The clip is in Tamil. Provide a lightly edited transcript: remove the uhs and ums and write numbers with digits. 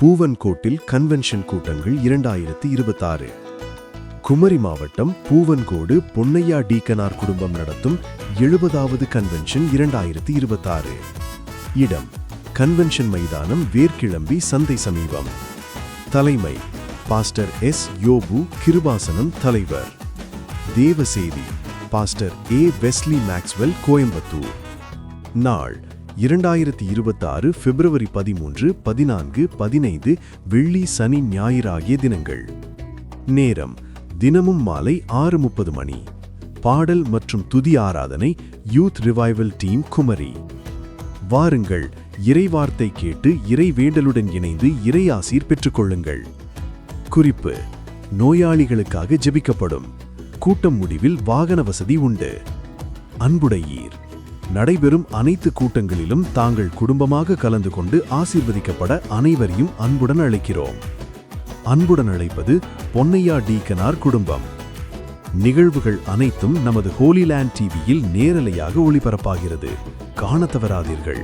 பூவன்கோட்டில் கன்வென்ஷன் கூட்டங்கள் 2026. குமரி மாவட்டம் பூவன்கோடு பொன்னையா டீக்கனார் குடும்பம் நடத்தும் 70வது கன்வென்ஷன் 2026. இடம் கன்வென்ஷன் மைதானம், வேர்க்கிளம்பி, சந்தை சமீபம். தலைமை பாஸ்டர் எஸ். யோபு கிருபாசனம் தலைவர். தேவசேதி pastor A. Wesley Maxwell, Coimbatore. நாள் 2026 பிப்ரவரி 13, 14, 15 வெள்ளி, சனி, ஞாயிறு ஆகிய தினங்கள். நேரம் தினமும் மாலை 6:30 மணி. பாடல் மற்றும் துதி ஆராதனை யூத் ரிவைவல் டீம், குமரி. வாருங்கள், இறைவார்த்தை கேட்டு இறை வேண்டலுடன் இணைந்து இறை ஆசீர் பெற்றுக்கொள்ளுங்கள். குறிப்பு: நோயாளிகளுக்காக ஜெபிக்கப்படும். கூட்டம் முடிவில் வாகன வசதி உண்டு. அன்புடையீர். நடைபெறும் அனைத்து கூட்டங்களிலும் தாங்கள் குடும்பமாக கலந்து கொண்டு ஆசீர்வதிக்கப்பட அனைவரையும் அன்புடன் அழைக்கிறோம். அன்புடன் அழைப்பது பொன்னையா டீக்கனார் குடும்பம். நிகழ்வுகள் அனைத்தும் நமது ஹோலி லேண்ட் டிவியில் நேரலையாக ஒளிபரப்பாகிறது. காணத் தவறாதீர்கள்.